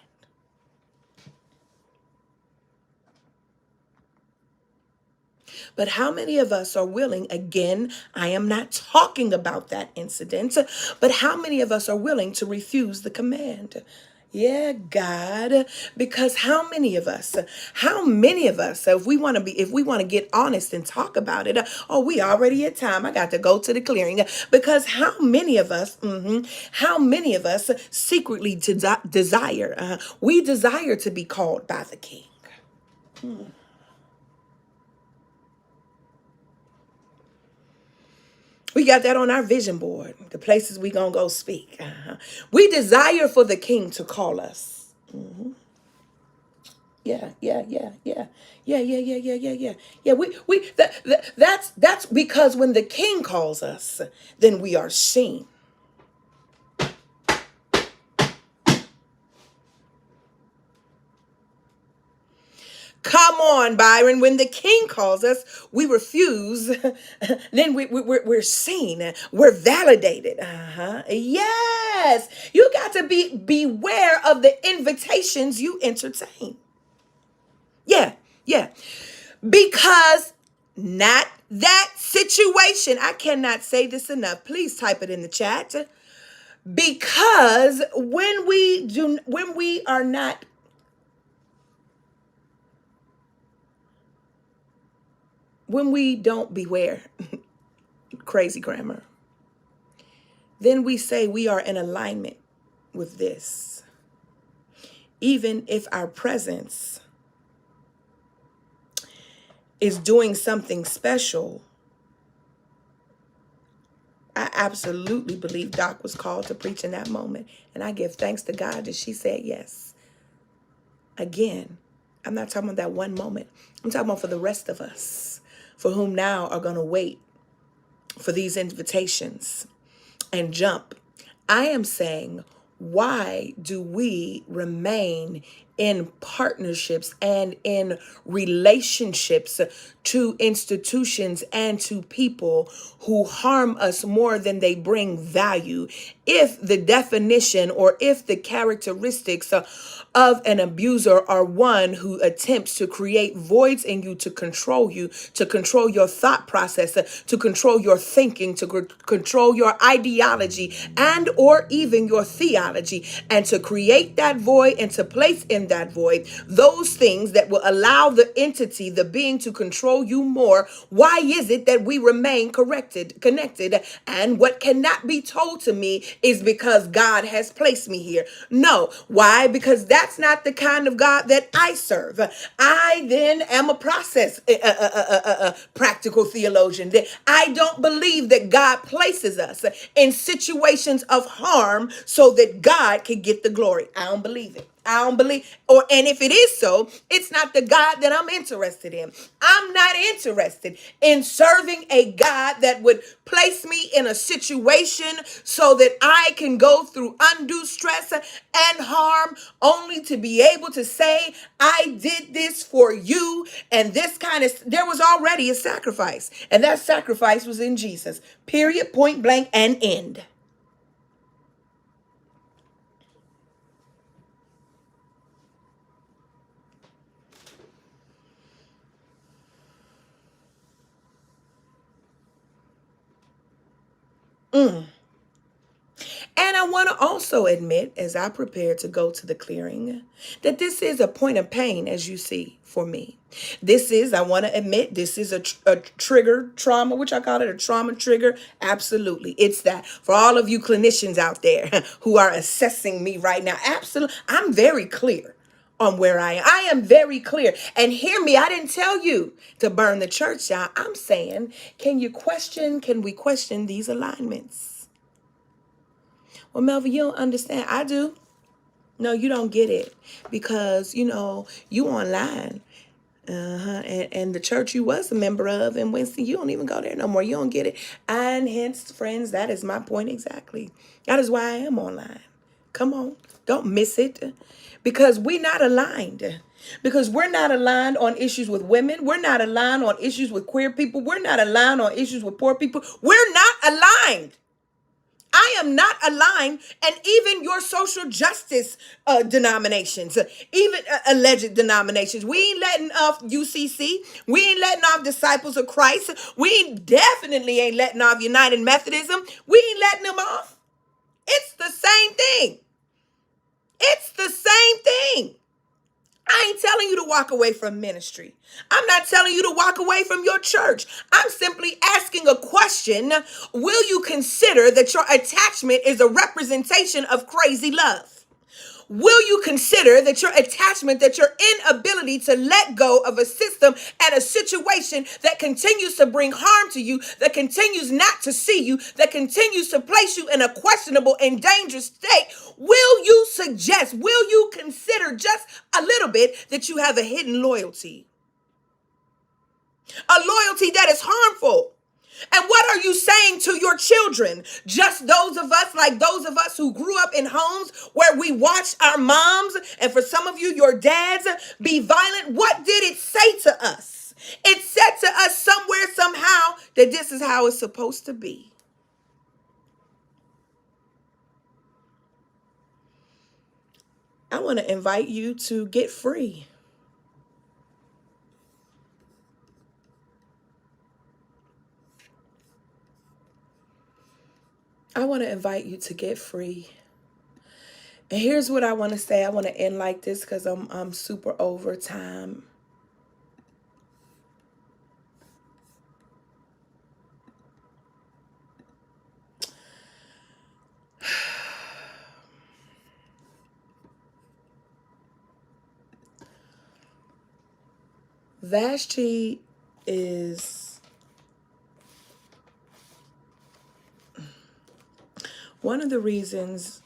But how many of us are willing, again, I am not talking about that incident, but how many of us are willing to refuse the command? Yeah, God, because how many of us, if we want to get honest and talk about it, we already at time, I got to go to the clearing, because how many of us secretly desire, we desire to be called by the King. We got that on our vision board, the places we gonna go speak. We desire for the King to call us. Yeah. That's because when the King calls us, then we are seen. Come on, Byron. When the king calls us, we refuse. Then we're seen. We're validated. Uh-huh. Yes. You got to beware of the invitations you entertain. Yeah. Yeah. Because not that situation. I cannot say this enough. Please type it in the chat. Because when we are not, when we don't beware, crazy grammar, then we say we are in alignment with this. Even if our presence is doing something special, I absolutely believe Doc was called to preach in that moment. And I give thanks to God that she said yes. Again, I'm not talking about that one moment. I'm talking about for the rest of us, for whom now are going to wait for these invitations and jump. I am saying, why do we remain in partnerships and in relationships to institutions and to people who harm us more than they bring value, if the definition or if the characteristics of an abuser are one who attempts to create voids in you, to control you, to control your thought process, to control your thinking, to control your ideology and or even your theology, and to create that void and to place in that void those things that will allow the entity, the being, to control you more. Why is it that we remain connected? And what cannot be told to me is because God has placed me here. No. Why? Because that's not the kind of God that I serve. I then am a practical theologian. I don't believe that God places us in situations of harm so that God can get the glory. I don't believe it. I don't believe, and if it is so, it's not the God that I'm interested in. I'm not interested in serving a God that would place me in a situation so that I can go through undue stress and harm, only to be able to say, I did this for you. And this kind of, there was already a sacrifice, and that sacrifice was in Jesus. Period, point blank, and end. And I want to also admit, as I prepare to go to the clearing, that this is a point of pain, as you see, for me. This is, I want to admit, this is a trigger trauma, which I call it a trauma trigger. Absolutely. It's that. For all of you clinicians out there who are assessing me right now, absolutely. I'm very clear on where I am. I am very clear. And hear me, I didn't tell you to burn the church down. I'm saying, can we question these alignments? Well, Melvin, you don't understand. I do. No, you don't get it because, you online. And the church you was a member of in Winston, you don't even go there no more. You don't get it. And hence, friends, that is my point exactly. That is why I am online. Come on. Don't miss it. Because we're not aligned. Because we're not aligned on issues with women. We're not aligned on issues with queer people. We're not aligned on issues with poor people. We're not aligned. I am not aligned, and even your social justice denominations, even alleged denominations. We ain't letting off UCC. We ain't letting off Disciples of Christ. We definitely ain't letting off United Methodism. We ain't letting them off. It's the same thing. It's the same thing. I ain't telling you to walk away from ministry. I'm not telling you to walk away from your church. I'm simply asking a question. Will you consider that your attachment is a representation of crazy love? Will you consider that your attachment, that your inability to let go of a system and a situation that continues to bring harm to you, that continues not to see you, that continues to place you in a questionable and dangerous state, will you consider just a little bit that you have a hidden loyalty? A loyalty that is harmful. And what are you saying to your children? Just those of us, like those of us who grew up in homes where we watched our moms, and for some of you, your dads, be violent. What did it say to us? It said to us somewhere, somehow, that this is how it's supposed to be. I want to invite you to get free. I want to invite you to get free. And here's what I want to say. I want to end like this because I'm super over time. Vashti is one of the reasons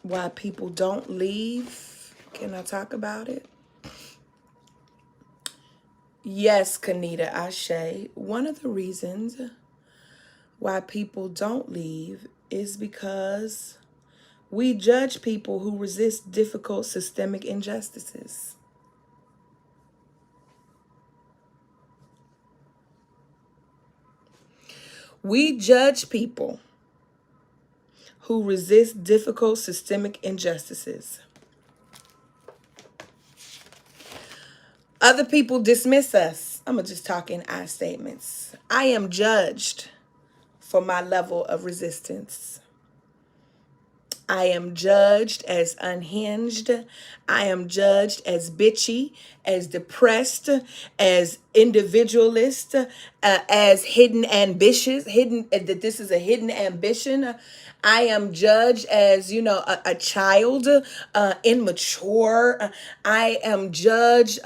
why people don't leave. Can I talk about it? Yes, Kanita Ashe. One of the reasons why people don't leave is because we judge people who resist difficult systemic injustices. We judge people who resist difficult systemic injustices. Other people dismiss us. I'm going to just talk in I statements. I am judged for my level of resistance. I am judged as unhinged. I am judged as bitchy, as depressed, as individualist, as hidden ambitious, that this is a hidden ambition. I am judged as, a child, immature. I am judged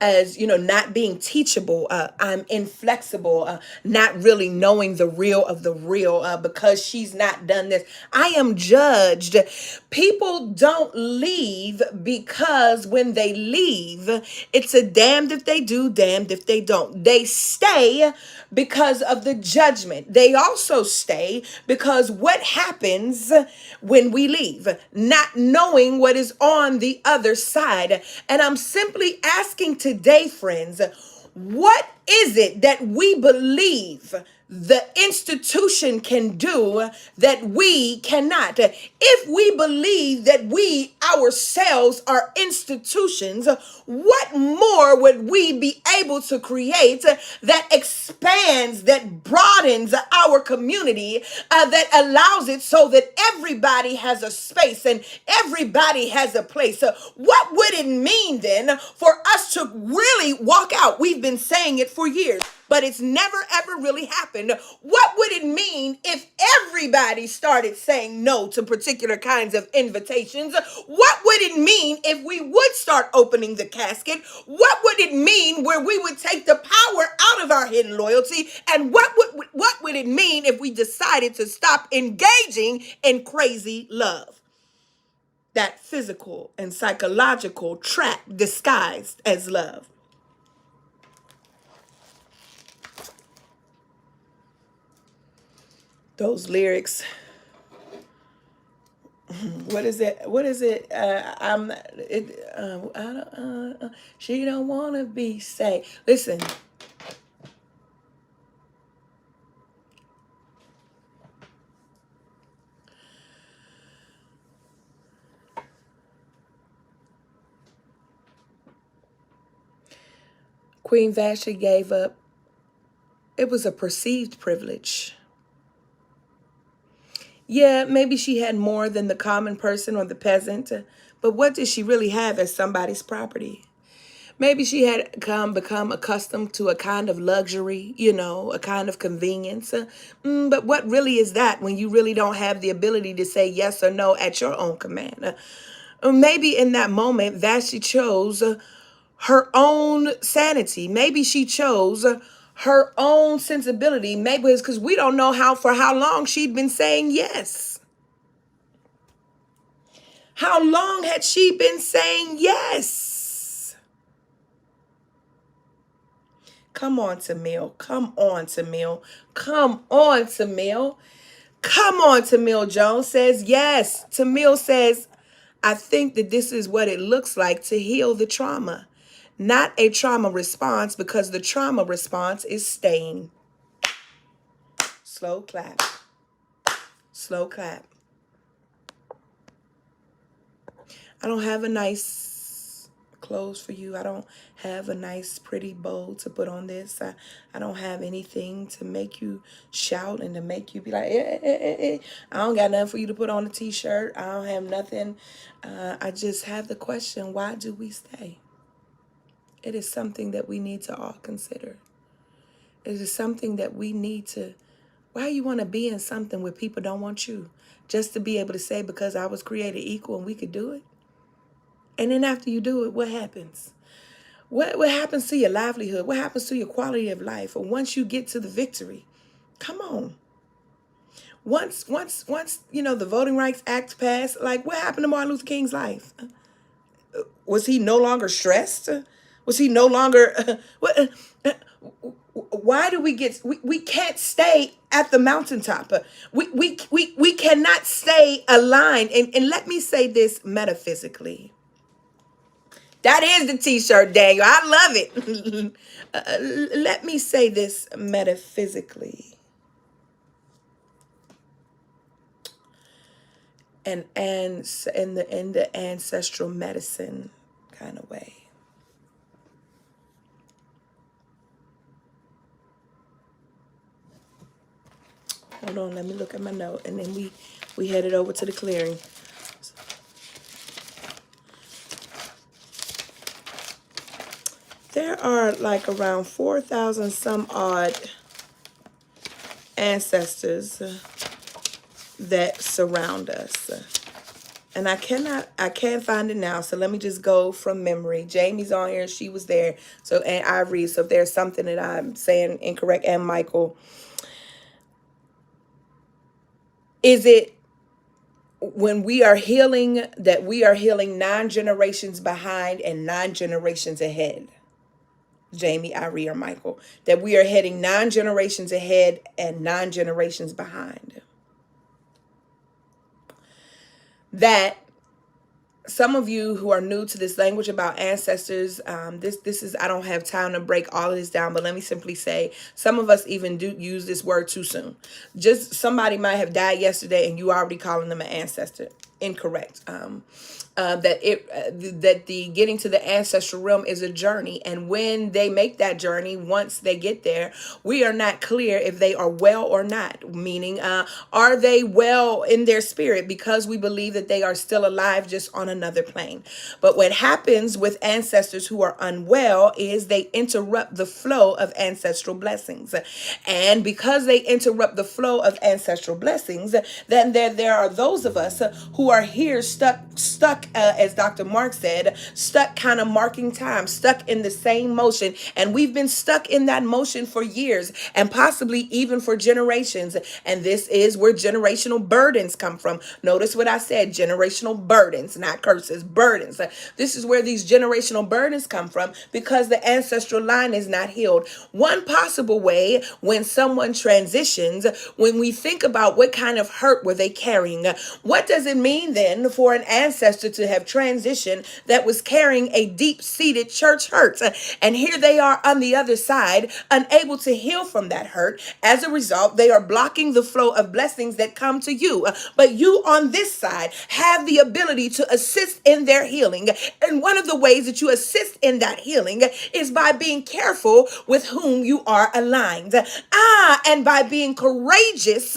as, not being teachable. I'm inflexible, not really knowing the real of the real because she's not done this. I am judged. People don't leave because when they leave, it's a damned if they do, damned if they don't. They stay because of the judgment. They also stay because what happens when we leave, not knowing what is on the other side. And I'm simply asking today, friends, what is it that we believe the institution can do that we cannot? If we believe that we ourselves are institutions, what more would we be able to create that expands, that broadens our community, that allows it so that everybody has a space and everybody has a place? What would it mean then for us to really walk out? We've been saying it for years, but it's never ever really happened. What would it mean if everybody started saying no to particular kinds of invitations? What would it mean if we would start opening the casket? What would it mean where we would take the power out of our hidden loyalty? And what would it mean if we decided to stop engaging in crazy love? That physical and psychological trap disguised as love. Those lyrics. What is it? What is it? I'm. It. I don't. She don't want to be safe. Listen. Queen Vashti gave up. It was a perceived privilege. Yeah, maybe she had more than the common person or the peasant, but what did she really have as somebody's property? Maybe she had become accustomed to a kind of luxury, a kind of convenience. But what really is that when you really don't have the ability to say yes or no at your own command? Maybe in that moment, Vashti chose her own sanity. Maybe she chose her own sensibility. Maybe it's because we don't know for how long she'd been saying yes. How long had she been saying yes? Come on, Tamil. Come on, Tamil. Come on, Tamil. Come on, Tamil Jones says yes. Tamil says, I think that this is what it looks like to heal the trauma, not a trauma response, because the trauma response is staying. Slow clap. Slow clap. I don't have a nice clothes for you. I don't have a nice pretty bow to put on this. I don't have anything to make you shout and to make you be like, I don't got nothing for you to put on a t-shirt. I don't have nothing. I just have the question, why do we stay? It is something that we need to all consider. It is something that we need to, why you want to be in something where people don't want you? Just to be able to say, because I was created equal and we could do it? And then after you do it, what happens? What happens to your livelihood? What happens to your quality of life? Or once you get to the victory, come on. Once, the Voting Rights Act passed, like what happened to Martin Luther King's life? Was he no longer stressed? Was he no longer, why do we can't stay at the mountaintop. We cannot stay aligned. And let me say this metaphysically. That is the t-shirt, Daniel. I love it. Let me say this metaphysically. And in the ancestral medicine kind of way. Hold on, let me look at my note, and then we headed over to the clearing. There are like around 4,000 some odd ancestors that surround us. And I can't find it now. So let me just go from memory. Jamie's on here. She was there. So, and Ivory. So if there's something that I'm saying incorrect, and Michael. Is it when we are healing that we are healing 9 generations behind and 9 generations ahead? Jamie, Ivory, or Michael. That we are heading 9 generations ahead and 9 generations behind. That some of you who are new to this language about ancestors, this is, I don't have time to break all of this down, but let me simply say, some of us even do use this word too soon. Just somebody might have died yesterday and you already calling them an ancestor. Incorrect. That the getting to the ancestral realm is a journey, and when they make that journey, once they get there, we are not clear if they are well or not. Meaning, are they well in their spirit, because we believe that they are still alive, just on another plane. But what happens with ancestors who are unwell is they interrupt the flow of ancestral blessings, and because they interrupt the flow of ancestral blessings, then there are those of us who are here stuck, as Dr. Mark said, stuck kind of marking time, stuck in the same motion. And we've been stuck in that motion for years and possibly even for generations. And this is where generational burdens come from. Notice what I said, generational burdens, not curses, burdens. This is where these generational burdens come from, because the ancestral line is not healed. One possible way when someone transitions, when we think about what kind of hurt were they carrying, what does it mean then for an ancestor to have transitioned that was carrying a deep-seated church hurt? And here they are on the other side, unable to heal from that hurt. As a result, they are blocking the flow of blessings that come to you. But you on this side have the ability to assist in their healing. And one of the ways that you assist in that healing is by being careful with whom you are aligned. And by being courageous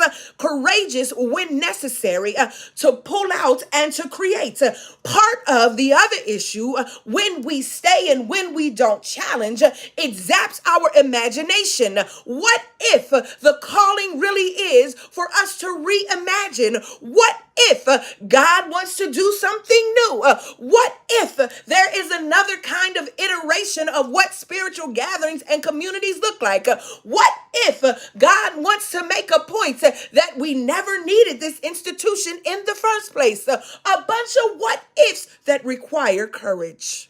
when necessary, to pull out and to create. Part of the other issue, when we stay and when we don't challenge, it zaps our imagination. What if the calling really is for us to reimagine? What if God wants to do something new? What if there is another kind of iteration of what spiritual gatherings and communities look like? What if God wants to make a point that we never needed this institution in the first place? A bunch of what ifs that require courage.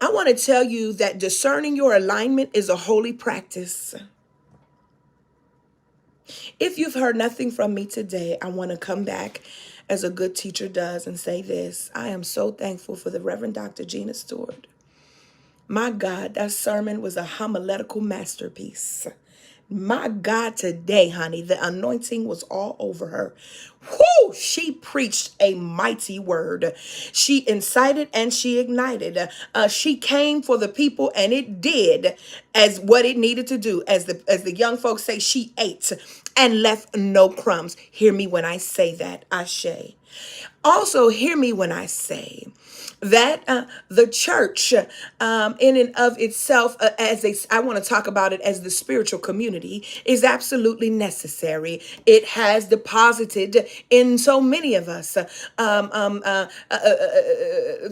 I want to tell you that discerning your alignment is a holy practice. If you've heard nothing from me today, I want to come back as a good teacher does and say this. I am so thankful for the Reverend Dr. Gina Stewart. My God, that sermon was a homiletical masterpiece. My God, today, honey, the anointing was all over her. Whoo! She preached a mighty word. She incited and she ignited. She came for the people, and it did as what it needed to do. As the young folks say, she ate and left no crumbs. Hear me when I say that, Ashe. Also, hear me when I say that the church, in and of itself, I want to talk about it as the spiritual community, is absolutely necessary. It has deposited in so many of us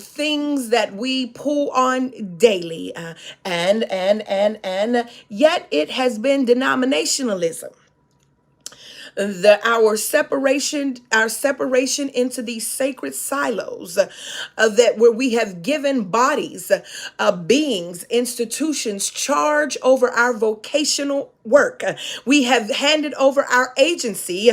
things that we pull on daily, and yet it has been denominationalism, our separation into these sacred silos, that where we have given bodies, beings, institutions charge over our vocational work. We have handed over our agency.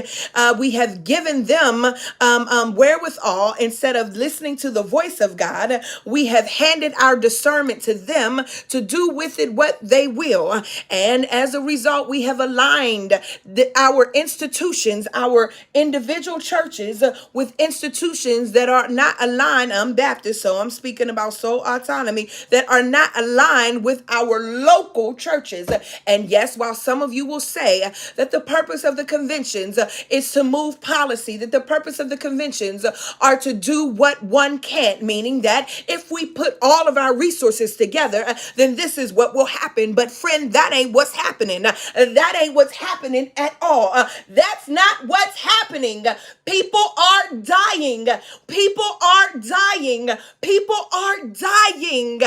We have given them wherewithal. Instead of listening to the voice of God, we have handed our discernment to them to do with it what they will. And as a result, we have aligned our institutions, our individual churches, with institutions that are not aligned. I'm Baptist, so I'm speaking about soul autonomy, that are not aligned with our local churches. And yes, while some of you will say that the purpose of the conventions is to move policy, that the purpose of the conventions are to do what one can't, meaning that if we put all of our resources together, then this is what will happen. But friend, that ain't what's happening. That ain't what's happening at all. That's not what's happening. People are dying. People are dying. People are dying.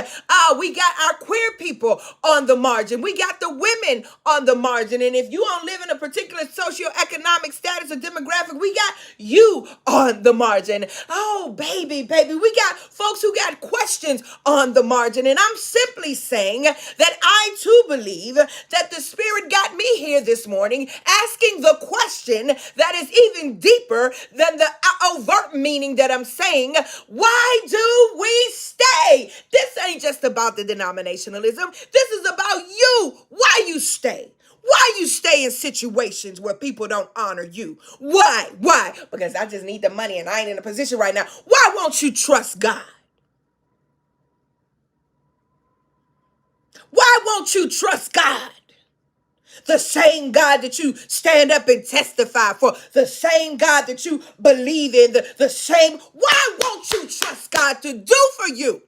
We got our queer people on the margin. We got the women on the margin. And if you don't live in a particular socioeconomic status or demographic, we got you on the margin. Oh, baby, we got folks who got questions on the margin. And I'm simply saying that I too believe that the Spirit got me here this morning asking the question that is even deeper than the overt meaning that I'm saying. Why do we stay? This ain't just about the denominationalism. This is about you. Why you stay? Why you stay in situations where people don't honor you? Why? Why? Because I just need the money and I ain't in a position right now. Why won't you trust God? Why won't you trust God? The same God that you stand up and testify for, the same God that you believe in, the same. Why won't you trust God to do for you?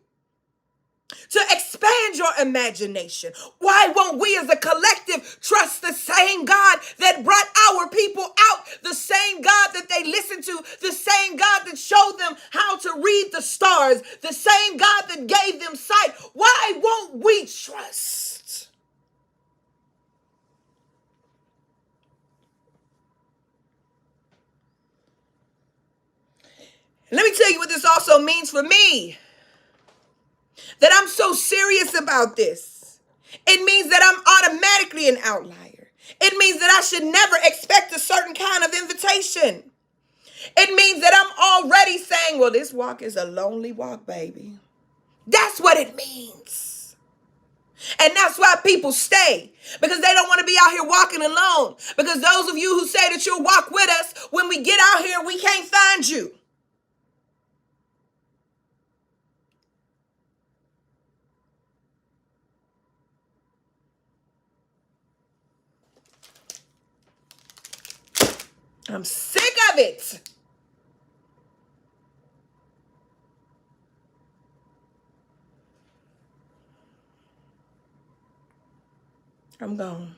To expand your imagination. Why won't we as a collective trust the same God that brought our people out, the same God that they listened to, the same God that showed them how to read the stars, the same God that gave them sight? Why won't we trust? Let me tell you what this also means for me. That I'm so serious about this. It means that I'm automatically an outlier. It means that I should never expect a certain kind of invitation. It means that I'm already saying, well, this walk is a lonely walk, baby. That's what it means. And that's why people stay, because they don't want to be out here walking alone. Because those of you who say that you'll walk with us, when we get out here, we can't find you. I'm sick of it. I'm gone.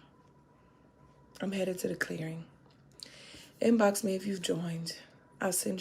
I'm headed to the clearing. Inbox me if you've joined. I'll send